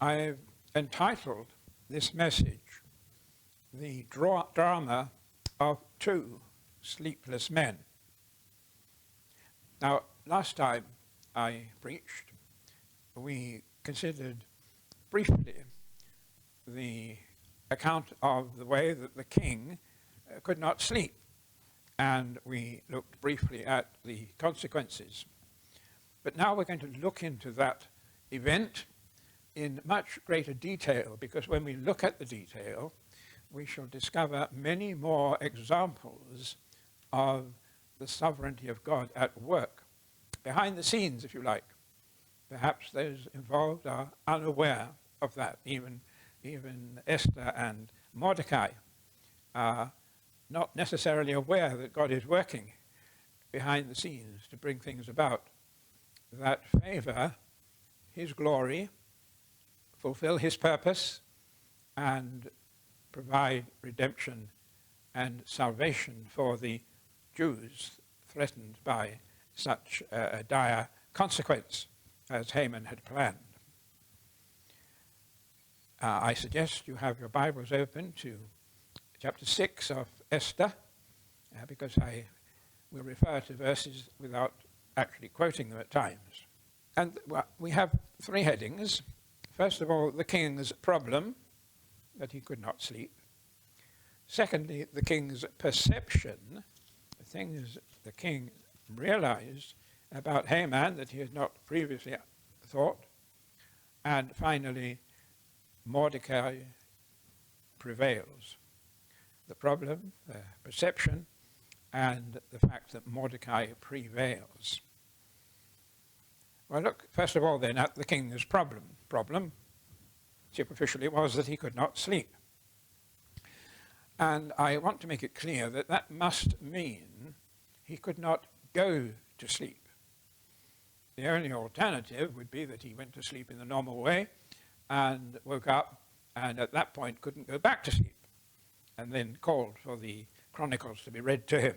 I've entitled this message, The Drama of Two Sleepless Men. Now, last time I preached, we considered briefly the account of the way that the king could not sleep, and we looked briefly at the consequences. But now we're going to look into that event in much greater detail, because when we look at the detail, we shall discover many more examples of the sovereignty of God at work, behind the scenes, if you like. Perhaps those involved are unaware of that. Even Esther and Mordecai are not necessarily aware that God is working behind the scenes to bring things about that favor his glory, fulfill his purpose, and provide redemption and salvation for the Jews threatened by such a dire consequence as Haman had planned. I suggest you have your Bibles open to chapter 6 of Esther, because I will refer to verses without actually quoting them at times. And we have three headings. First of all, the king's problem, that he could not sleep. Secondly, the king's perception, the things the king realized about Haman that he had not previously thought. And finally, Mordecai prevails. The problem, the perception, and the fact that Mordecai prevails. Well, look, first of all then, at the king's problem. Problem, superficially, was that he could not sleep. And I want to make it clear that that must mean he could not go to sleep. The only alternative would be that he went to sleep in the normal way and woke up and at that point couldn't go back to sleep, and then called for the Chronicles to be read to him.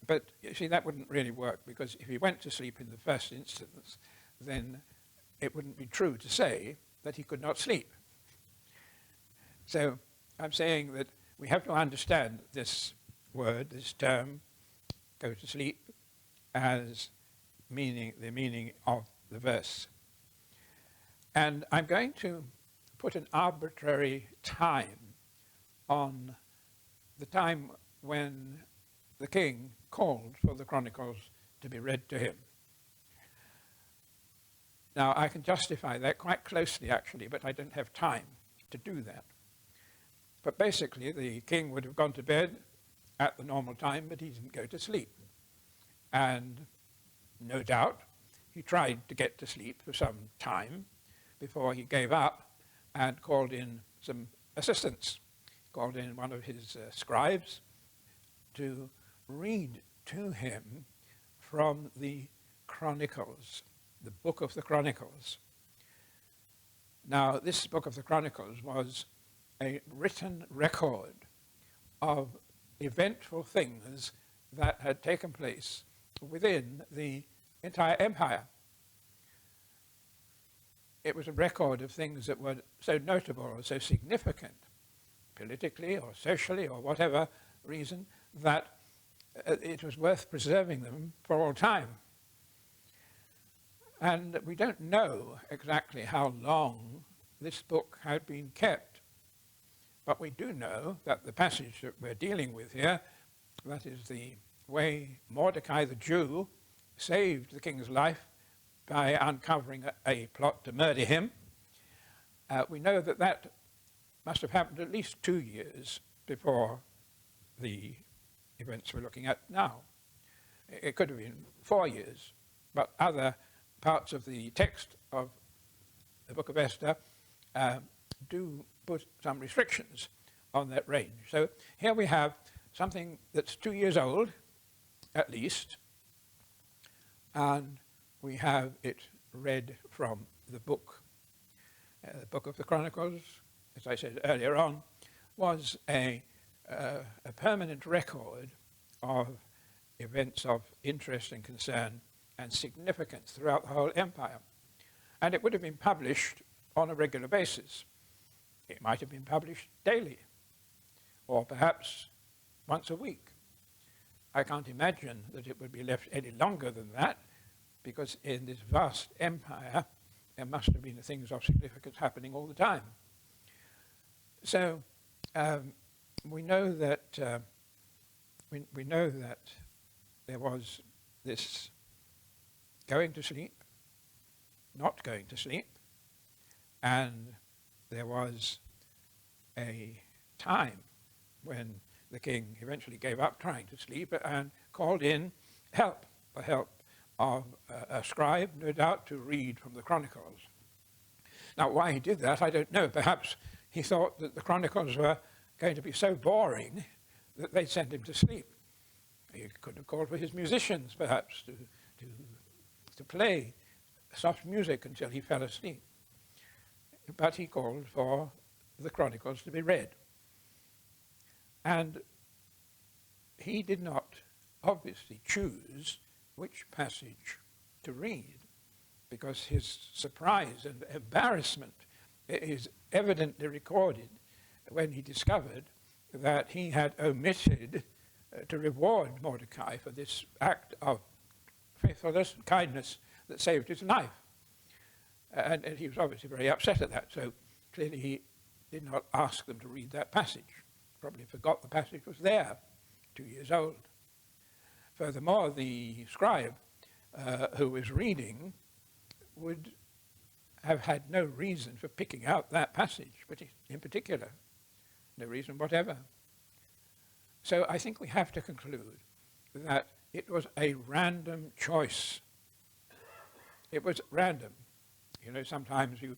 But you see, that wouldn't really work, because if he went to sleep in the first instance, then it wouldn't be true to say that he could not sleep. So I'm saying that we have to understand this word, this term, go to sleep, as meaning the meaning of the verse. And I'm going to put an arbitrary time on the time when the king called for the Chronicles to be read to him. Now, I can justify that quite closely, actually, but I don't have time to do that. But basically, the king would have gone to bed at the normal time, but he didn't go to sleep. And no doubt, he tried to get to sleep for some time before he gave up and called in some assistance. Called in one of his scribes to read to him from the Chronicles, the book of the Chronicles. Now, this book of the Chronicles was a written record of eventful things that had taken place within the entire empire. It was a record of things that were so notable or so significant, politically or socially or whatever reason, that it was worth preserving them for all time. And we don't know exactly how long this book had been kept, but we do know that the passage that we're dealing with here, that is the way Mordecai the Jew saved the king's life by uncovering a plot to murder him, we know that that must have happened at least 2 years before the events we're looking at now. It could have been 4 years, but other parts of the text of the book of Esther do put some restrictions on that range. So here we have something that's 2 years old, at least, and we have it read from the book. The book of the Chronicles, as I said earlier on, was a permanent record of events of interest and concern and significance throughout the whole empire. And it would have been published on a regular basis. It might have been published daily, or perhaps once a week. I can't imagine that it would be left any longer than that, because in this vast empire, there must have been things of significance happening all the time. So we know that there was this going to sleep, not going to sleep, and there was a time when the king eventually gave up trying to sleep and called in help, the help of a scribe, no doubt, to read from the Chronicles. Now, why he did that, I don't know. Perhaps he thought that the Chronicles were going to be so boring that they'd send him to sleep. He could have called for his musicians, perhaps, to play soft music until he fell asleep. But he called for the Chronicles to be read. And he did not obviously choose which passage to read, because his surprise and embarrassment is evidently recorded when he discovered that he had omitted to reward Mordecai for this act of faithfulness and kindness that saved his life. And he was obviously very upset at that, so clearly he did not ask them to read that passage. Probably forgot the passage was there, 2 years old. Furthermore, the scribe who was reading would have had no reason for picking out that passage, but in particular, no reason whatever. So I think we have to conclude that it was a random choice. It was random. You know, sometimes you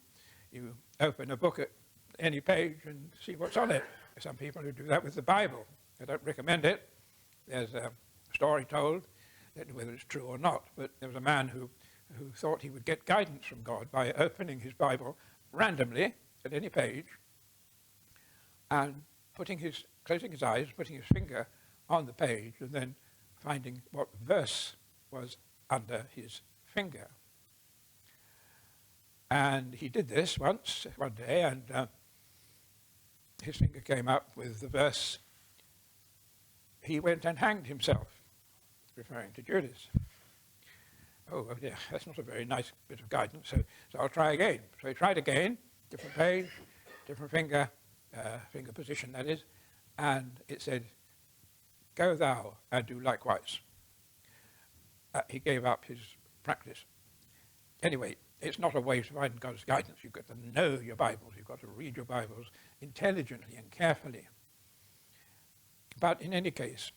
open a book at any page and see what's on it. Some people who do that with the Bible. I don't recommend it. There's a story told, that whether it's true or not, but there was a man who thought he would get guidance from God by opening his Bible randomly at any page and closing his eyes, putting his finger on the page, and then finding what verse was under his finger. And he did this one day, and his finger came up with the verse, "He went and hanged himself," referring to Judas. Oh, well, yeah, that's not a very nice bit of guidance, so I'll try again. So he tried again, different page, different finger position, that is, and it said, "Go thou and do likewise." He gave up his practice. Anyway, it's not a way to find God's guidance. You've got to know your Bibles. You've got to read your Bibles intelligently and carefully. But in any case,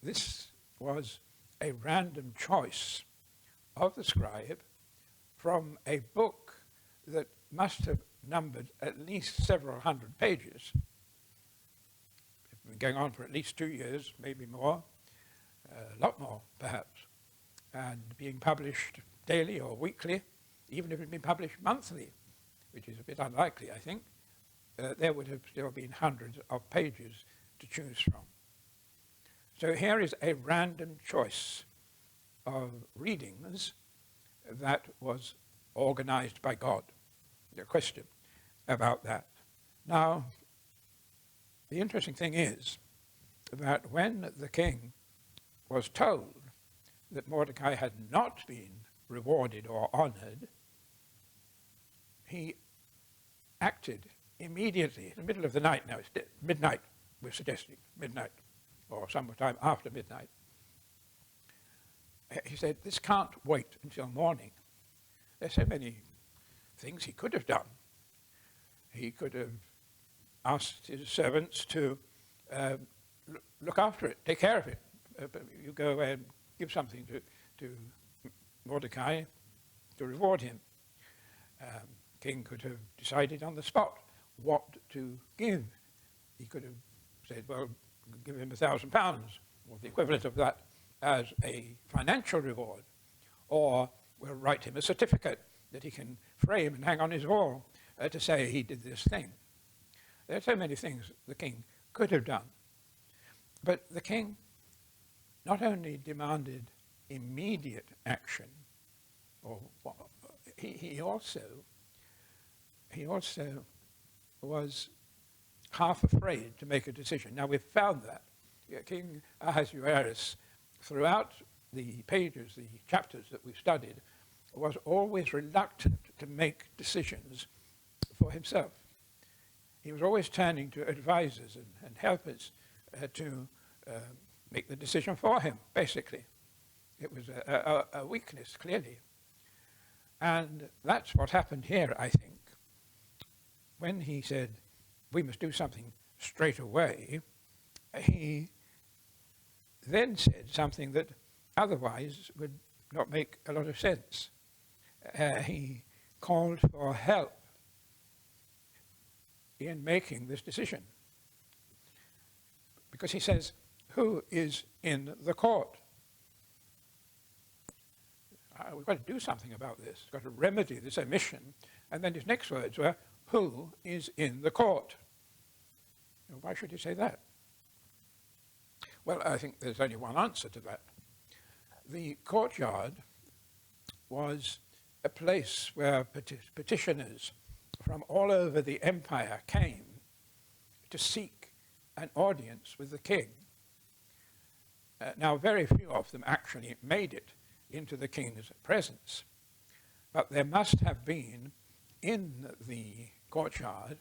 this was a random choice of the scribe from a book that must have numbered at least several hundred pages. It's been going on for at least 2 years, maybe more, a lot more perhaps, and being published daily or weekly. Even if it had been published monthly, which is a bit unlikely, I think, there would have still been hundreds of pages to choose from. So here is a random choice of readings that was organized by God. No question about that. Now, the interesting thing is that when the king was told that Mordecai had not been rewarded or honored, he acted immediately in the middle of the night. Now, it's midnight, we're suggesting, midnight, or sometime after midnight. He said, this can't wait until morning. There's so many things he could have done. He could have asked his servants to look after it, take care of it. You go away and give something to Mordecai to reward him. King could have decided on the spot what to give. He could have said, well, give him £1,000, or the equivalent of that, as a financial reward, or we'll write him a certificate that he can frame and hang on his wall to say he did this thing. There are so many things the king could have done. But the king not only demanded immediate action, or he also he also was half afraid to make a decision. Now, we've found that King Ahasuerus, throughout the pages, the chapters that we've studied, was always reluctant to make decisions for himself. He was always turning to advisors and helpers to make the decision for him, basically. It was a weakness, clearly. And that's what happened here, I think. When he said, we must do something straight away, he then said something that otherwise would not make a lot of sense. He called for help in making this decision. Because he says, who is in the court? We've got to do something about this. We've got to remedy this omission. And then his next words were, who is in the court? Why should he say that? Well, I think there's only one answer to that. The courtyard was a place where petitioners from all over the empire came to seek an audience with the king. Now, very few of them actually made it into the king's presence, but there must have been in the courtyard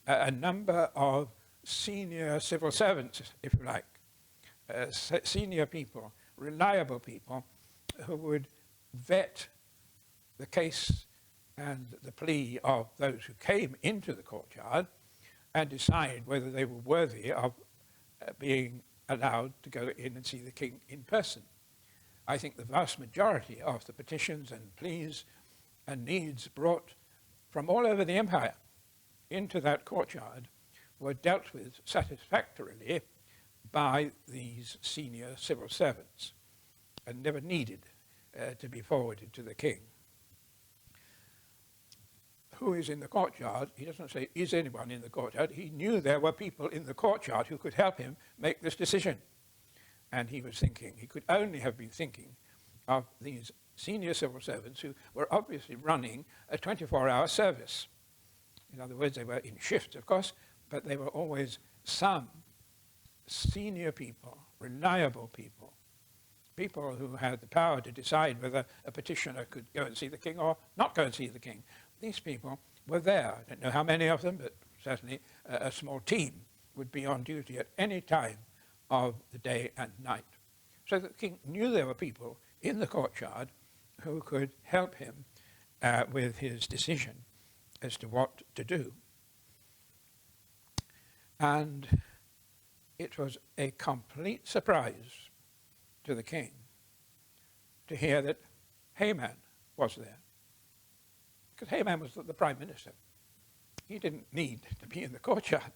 a number of senior civil servants, if you like, senior people, reliable people who would vet the case and the plea of those who came into the courtyard and decide whether they were worthy of being allowed to go in and see the king in person. I think the vast majority of the petitions and pleas and needs brought from all over the empire into that courtyard were dealt with satisfactorily by these senior civil servants and never needed to be forwarded to the king. Who is in the courtyard? He doesn't say, is anyone in the courtyard? He knew there were people in the courtyard who could help him make this decision. And he was thinking, he could only have been thinking of these senior civil servants who were obviously running a 24-hour service. In other words, they were in shifts, of course, but they were always some senior people, reliable people, people who had the power to decide whether a petitioner could go and see the king or not go and see the king. These people were there. I don't know how many of them, but certainly a small team would be on duty at any time of the day and night. So the king knew there were people in the courtyard who could help him with his decision as to what to do. And it was a complete surprise to the king to hear that Haman was there. Because Haman was the prime minister. He didn't need to be in the courtyard.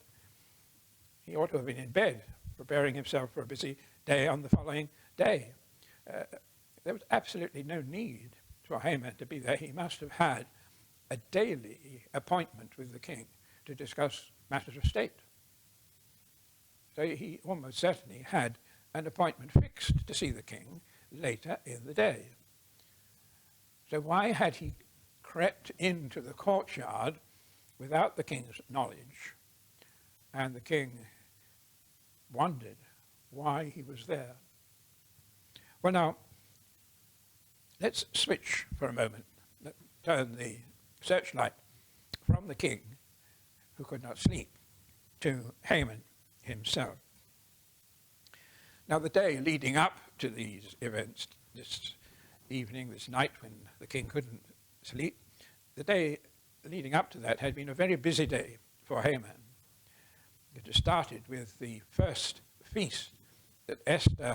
He ought to have been in bed, preparing himself for a busy day on the following day. There was absolutely no need for Haman to be there. He must have had a daily appointment with the king to discuss matters of state. So he almost certainly had an appointment fixed to see the king later in the day. So why had he crept into the courtyard without the king's knowledge? And the king wondered why he was there. Well, now, let's switch for a moment. Let's turn the searchlight from the king, who could not sleep, to Haman himself. Now, the day leading up to these events, this evening, this night when the king couldn't sleep, the day leading up to that had been a very busy day for Haman. It had started with the first feast that Esther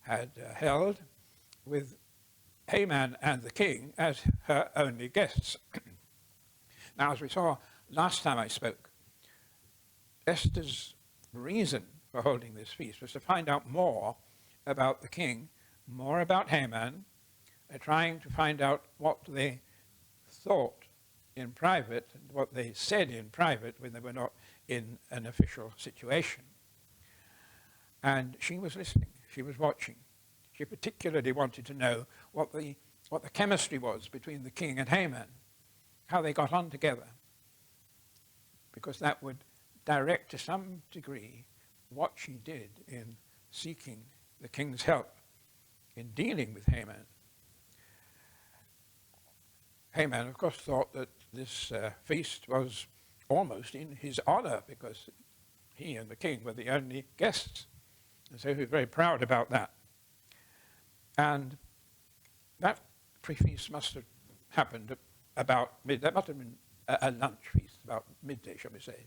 had held, with Haman and the king as her only guests. Now, as we saw last time I spoke, Esther's reason for holding this feast was to find out more about the king, more about Haman, trying to find out what they thought in private and what they said in private when they were not in an official situation. And she was listening, she was watching. She particularly wanted to know what the chemistry was between the king and Haman, how they got on together, because that would direct to some degree what she did in seeking the king's help in dealing with Haman. Haman, of course, thought that this feast was almost in his honor because he and the king were the only guests. And so he was very proud about that. And that pre-feast must have happened about midday. That must have been a lunch feast, about midday, shall we say,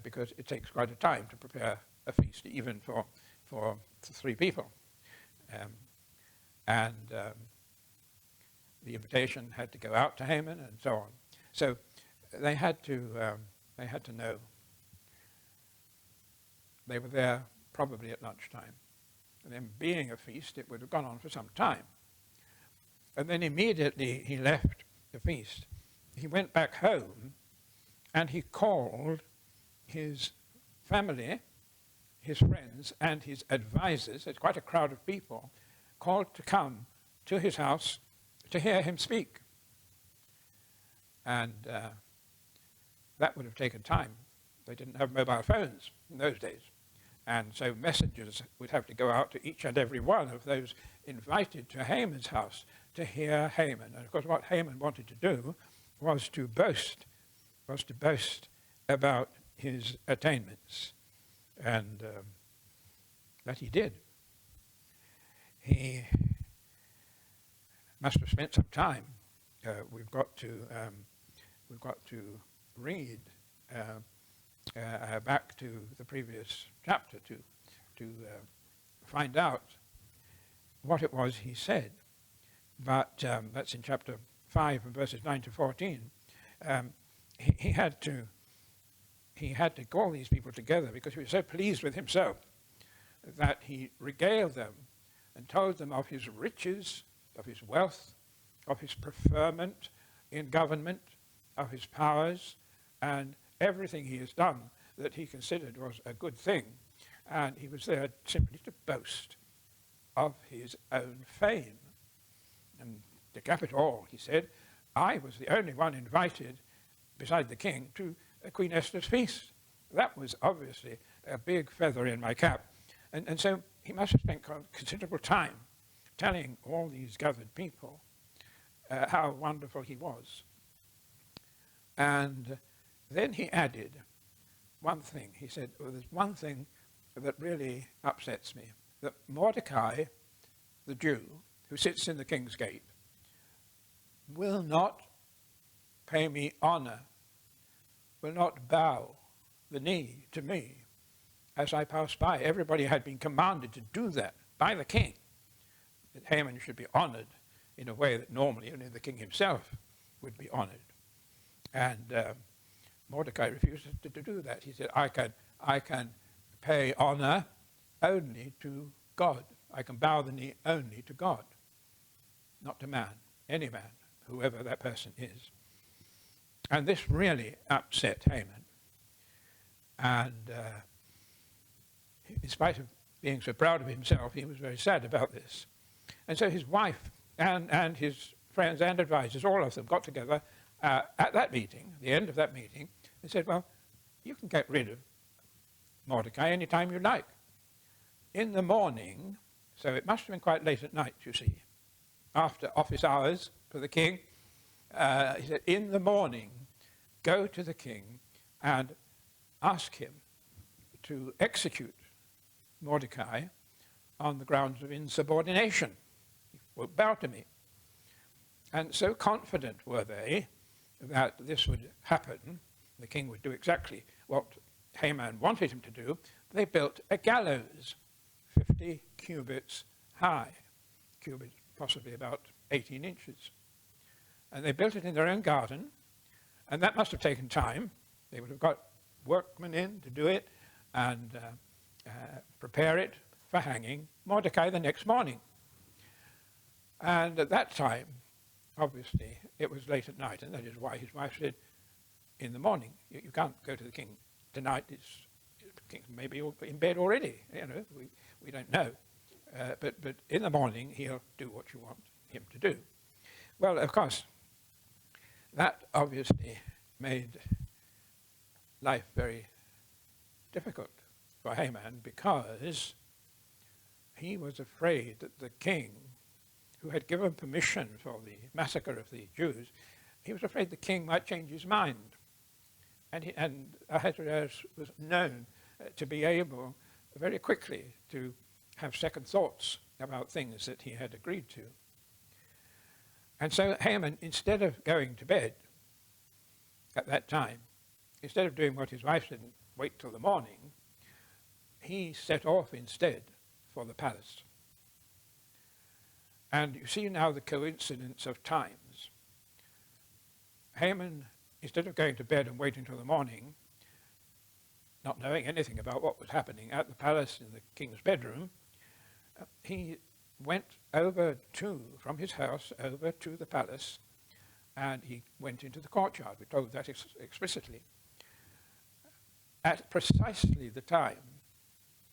because it takes quite a time to prepare a feast, even for 3 people. The invitation had to go out to Haman and so on. So they had to know. They were there probably at lunchtime. And then being a feast, it would have gone on for some time. And then immediately he left the feast. He went back home and he called his family, his friends, and his advisors, it's quite a crowd of people, called to come to his house to hear him speak. And that would have taken time. They didn't have mobile phones in those days. And so messengers would have to go out to each and every one of those invited to Haman's house to hear Haman. And of course what Haman wanted to do was to boast about his attainments. And that he did. He must have spent some time. We've got to read back to the previous chapter to find out what it was he said. But that's in chapter 5 and verses 9 to 14. He had to call these people together because he was so pleased with himself that he regaled them and told them of his riches, of his wealth, of his preferment in government, of his powers, and everything he has done that he considered was a good thing. And he was there simply to boast of his own fame. And to cap it all, he said, I was the only one invited, beside the king, to Queen Esther's feast. That was obviously a big feather in my cap. And so he must have spent considerable time telling all these gathered people how wonderful he was. And then he added one thing. He said, well, there's one thing that really upsets me, that Mordecai, the Jew, who sits in the king's gate, will not pay me honor, will not bow the knee to me as I pass by. Everybody had been commanded to do that by the king, that Haman should be honored in a way that normally only the king himself would be honored. And Mordecai refused to do that. He said, I can pay honor only to God. I can bow the knee only to God, not to man, any man, whoever that person is. And this really upset Haman. And in spite of being so proud of himself, he was very sad about this. And so his wife and his friends and advisors, all of them, got together at that meeting, the end of that meeting, and said, well, you can get rid of Mordecai any time you like. In the morning, so it must have been quite late at night, you see, after office hours for the king, he said, in the morning, go to the king and ask him to execute Mordecai on the grounds of insubordination. He won't bow to me. And so confident were they that this would happen, the king would do exactly what Haman wanted him to do, they built a gallows 50 cubits high, cubits possibly about 18 inches. And they built it in their own garden, and that must have taken time. They would have got workmen in to do it and prepare it for hanging Mordecai the next morning. And at that time, obviously, it was late at night, and that is why his wife said, in the morning, you can't go to the king tonight. The king may be in bed already. You know, we don't know. But in the morning, he'll do what you want him to do. Well, of course, that obviously made life very difficult for Haman, because he was afraid that the king, who had given permission for the massacre of the Jews, he was afraid the king might change his mind. And Ahasuerus was known to be able very quickly to have second thoughts about things that he had agreed to. And so Haman, instead of going to bed at that time, instead of doing what his wife said, wait till the morning, he set off instead for the palace. And you see now the coincidence of times. Haman, instead of going to bed and waiting till the morning, not knowing anything about what was happening at the palace in the king's bedroom, he went from his house over to the palace, and he went into the courtyard. We're told that explicitly. At precisely the time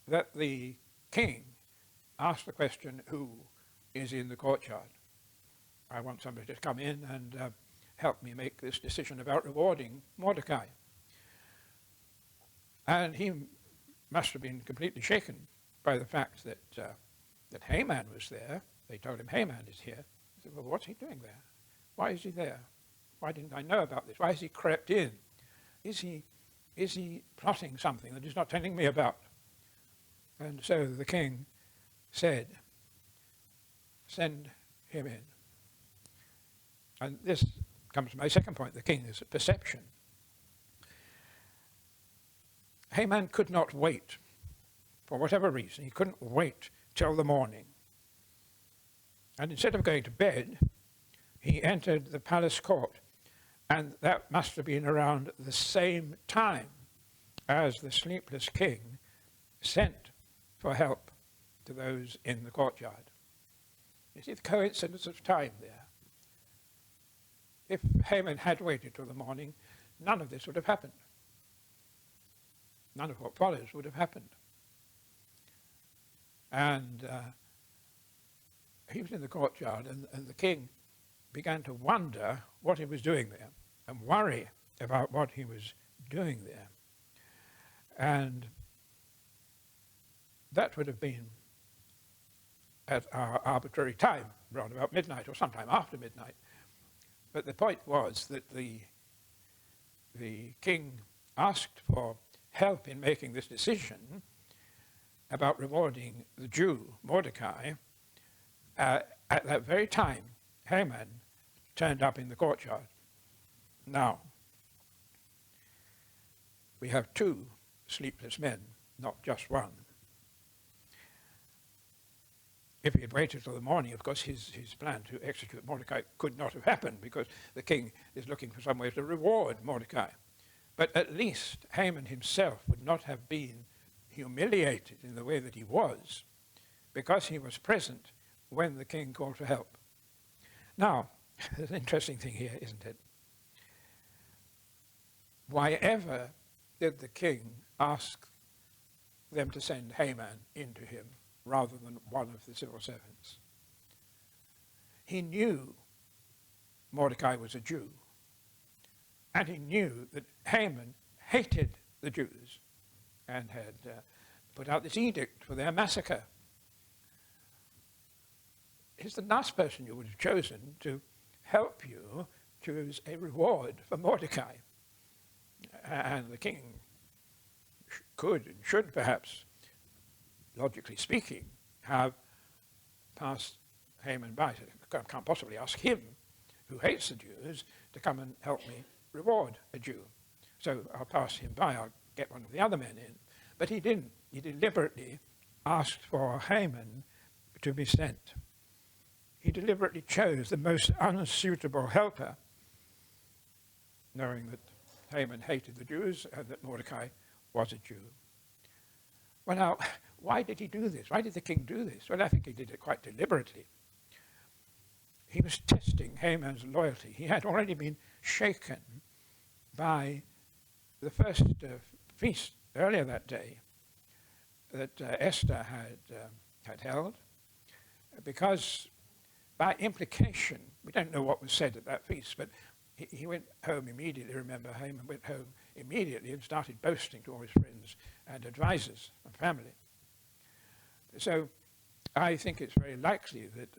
that the king asked the question, who is in the courtyard? I want somebody to come in and help me make this decision about rewarding Mordecai. And he must have been completely shaken by the fact that that Haman was there. They told him, Haman is here. He said, well, what's he doing there? Why is he there? Why didn't I know about this? Why has he crept in? Is he plotting something that he's not telling me about? And so the king said, send him in. And this comes to my second point, the king's perception. Haman could not wait, for whatever reason. He couldn't wait till the morning. And instead of going to bed, he entered the palace court, and that must have been around the same time as the sleepless king sent for help to those in the courtyard. You see the coincidence of time there. If Haman had waited till the morning, none of this would have happened. None of what follows would have happened. And he was in the courtyard, and the king began to wonder what he was doing there and worry about what he was doing there. And that would have been at our arbitrary time, around about midnight or sometime after midnight. But the point was that the king asked for help in making this decision about rewarding the Jew, Mordecai. At that very time, Haman turned up in the courtyard. Now, we have two sleepless men, not just one. If he had waited till the morning, of course, his plan to execute Mordecai could not have happened, because the king is looking for some way to reward Mordecai. But at least Haman himself would not have been humiliated in the way that he was, because he was present when the king called for help. Now, there's an interesting thing here, isn't it? Why ever did the king ask them to send Haman into him rather than one of the civil servants? He knew Mordecai was a Jew, and he knew that Haman hated the Jews and had put out this edict for their massacre. He's the last person you would have chosen to help you choose a reward for Mordecai. And the king could and should perhaps, logically speaking, have passed Haman by. I can't possibly ask him, who hates the Jews, to come and help me reward a Jew. So I'll pass him by, I'll get one of the other men in. But he didn't. He deliberately asked for Haman to be sent. He deliberately chose the most unsuitable helper, knowing that Haman hated the Jews and that Mordecai was a Jew. Well, now, why did he do this? Why did the king do this? Well, I think he did it quite deliberately. He was testing Haman's loyalty. He had already been shaken by the first feast earlier that day that Esther had held, because by implication, we don't know what was said at that feast, but he went home immediately. Remember, Haman went home immediately and started boasting to all his friends and advisors and family. So I think it's very likely that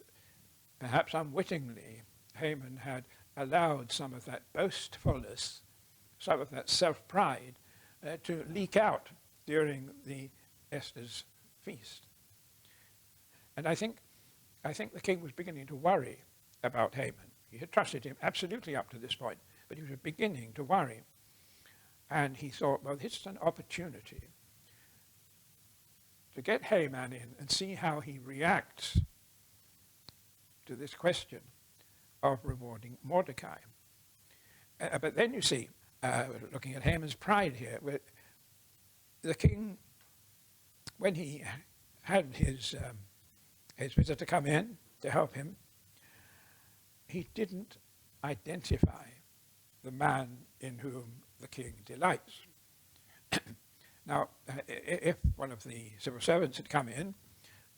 perhaps unwittingly Haman had allowed some of that boastfulness, some of that self-pride to leak out during the Esther's feast. And I think the king was beginning to worry about Haman. He had trusted him absolutely up to this point, but he was beginning to worry. And he thought, well, this is an opportunity to get Haman in and see how he reacts to this question of rewarding Mordecai. But then you see, looking at Haman's pride here, the king, when he had his visitor come in to help him, he didn't identify the man in whom the king delights. Now, if one of the civil servants had come in,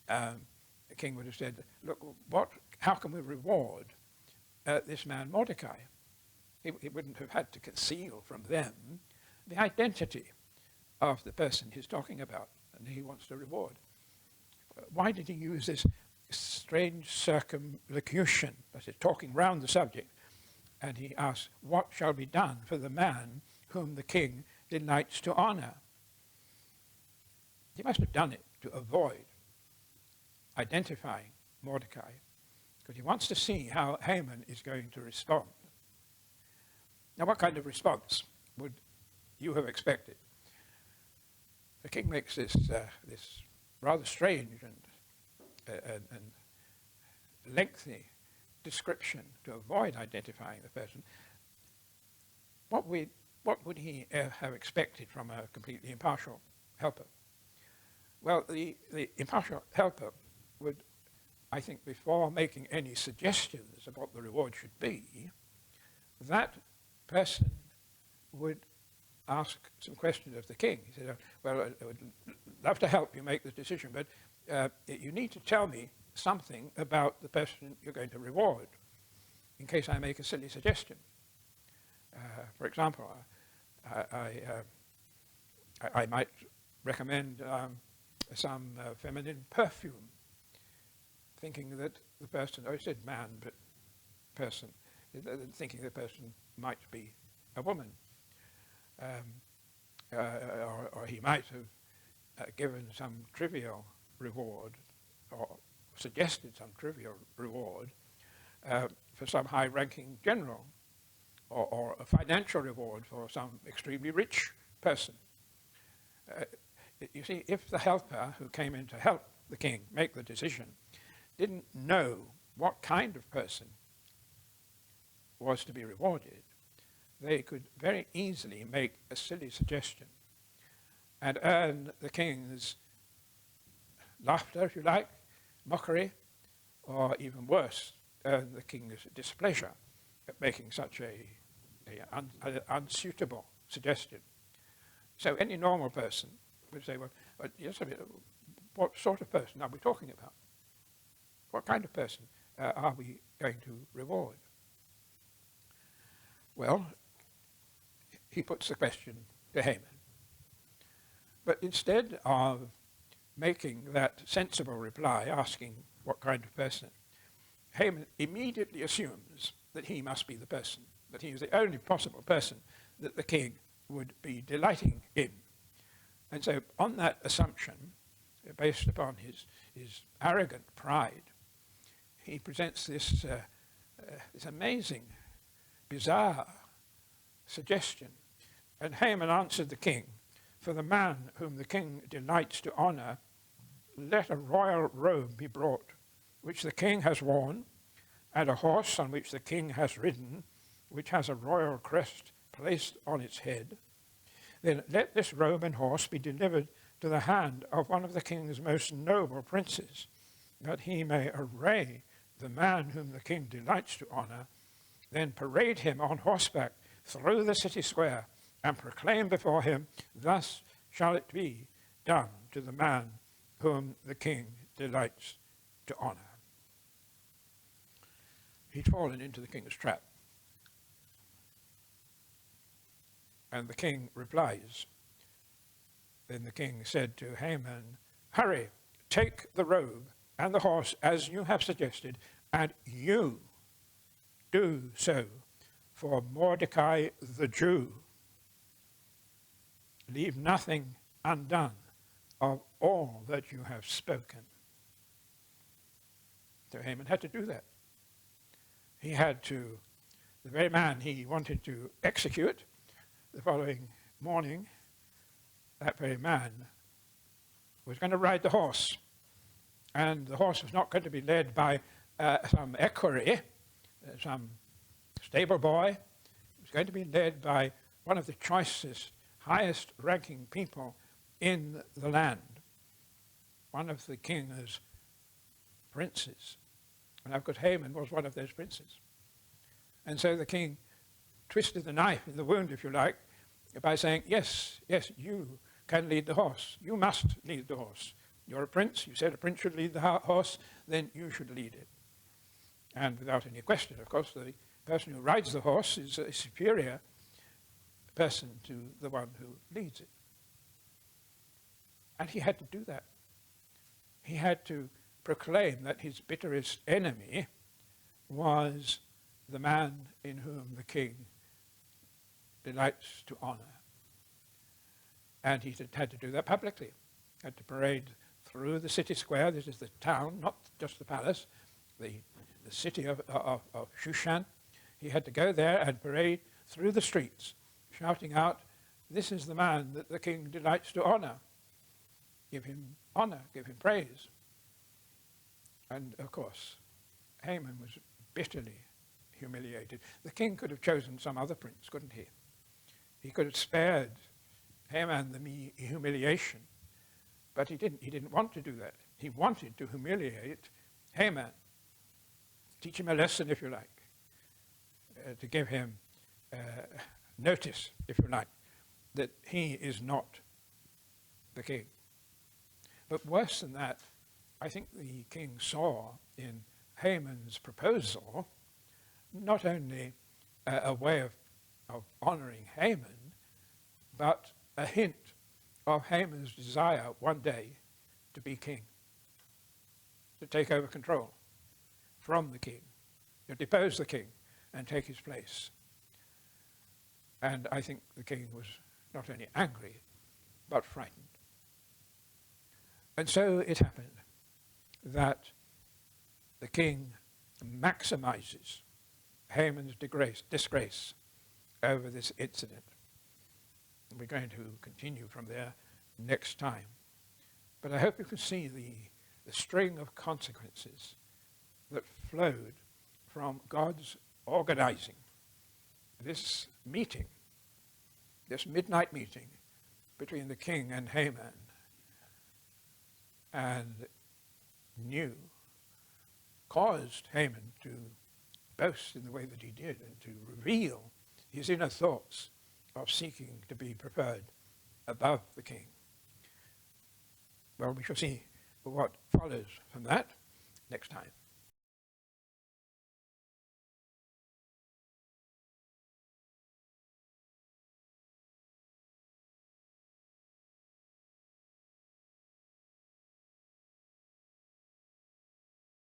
the king would have said, look, how can we reward this man Mordecai? He wouldn't have had to conceal from them the identity of the person he's talking about and he wants to reward. Why did he use this strange circumlocution, that is, talking round the subject? And he asks, what shall be done for the man whom the king delights to honor? He must have done it to avoid identifying Mordecai, because he wants to see how Haman is going to respond. Now, what kind of response would you have expected? The king makes this rather strange and lengthy description to avoid identifying the person. What would he have expected from a completely impartial helper? Well, the impartial helper would, I think, before making any suggestions of what the reward should be, that person would ask some questions of the king. He said, well, I would love to help you make the decision, but you need to tell me something about the person you're going to reward, in case I make a silly suggestion. For example, I might recommend some feminine perfume, thinking that the person, I said man, but person, thinking the person might be a woman. Or he might have given some trivial reward, or suggested some trivial reward for some high-ranking general, or a financial reward for some extremely rich person. You see, if the helper who came in to help the king make the decision didn't know what kind of person was to be rewarded, they could very easily make a silly suggestion and earn the king's laughter, if you like, mockery, or even worse, earn the king's displeasure at making such an unsuitable suggestion. So any normal person would say, well, yes, what sort of person are we talking about? What kind of person are we going to reward? Well, he puts the question to Haman. But instead of making that sensible reply, asking what kind of person, Haman immediately assumes that he must be the person, that he is the only possible person that the king would be delighting in. And so on that assumption, based upon his arrogant pride, he presents this amazing, bizarre suggestion. And Haman answered the king, for the man whom the king delights to honor, let a royal robe be brought, which the king has worn, and a horse on which the king has ridden, which has a royal crest placed on its head. Then let this robe and horse be delivered to the hand of one of the king's most noble princes, that he may array the man whom the king delights to honor, then parade him on horseback through the city square, and proclaim before him, thus shall it be done to the man whom the king delights to honor. He'd fallen into the king's trap. And the king replies. Then the king said to Haman, "Hurry, take the robe and the horse as you have suggested, and you do so for Mordecai the Jew. Leave nothing undone of all that you have spoken." So Haman had to do that. He had to, the very man he wanted to execute the following morning, that very man was going to ride the horse. And the horse was not going to be led by some equerry, some stable boy. It was going to be led by one of the choicest, highest ranking people in the land, one of the king's princes. And of course Haman was one of those princes. And so the king twisted the knife in the wound, if you like, by saying, yes, you can lead the horse. You must lead the horse. You're a prince. You said a prince should lead the horse, then you should lead it. And without any question, of course, the person who rides the horse is a superior person to the one who leads it. And he had to do that. He had to proclaim that his bitterest enemy was the man in whom the king delights to honor. And he had to do that publicly. He had to parade through the city square. This is the town, not just the palace, the city of Shushan. He had to go there and parade through the streets, shouting out, "This is the man that the king delights to honor. Give him honor, give him praise." And of course, Haman was bitterly humiliated. The king could have chosen some other prince, couldn't he? He could have spared Haman the humiliation, but he didn't. He didn't want to do that. He wanted to humiliate Haman, teach him a lesson, if you like, to give him notice, if you like, that he is not the king. But worse than that, I think the king saw in Haman's proposal not only a way of honoring Haman, but a hint of Haman's desire one day to be king, to take over control from the king, to depose the king and take his place. And I think the king was not only angry, but frightened. And so it happened that the king maximizes Haman's disgrace over this incident. And we're going to continue from there next time. But I hope you can see the string of consequences that flowed from God's organizing this meeting, this midnight meeting between the king and Haman, and caused Haman to boast in the way that he did and to reveal his inner thoughts of seeking to be preferred above the king. Well, we shall see what follows from that next time.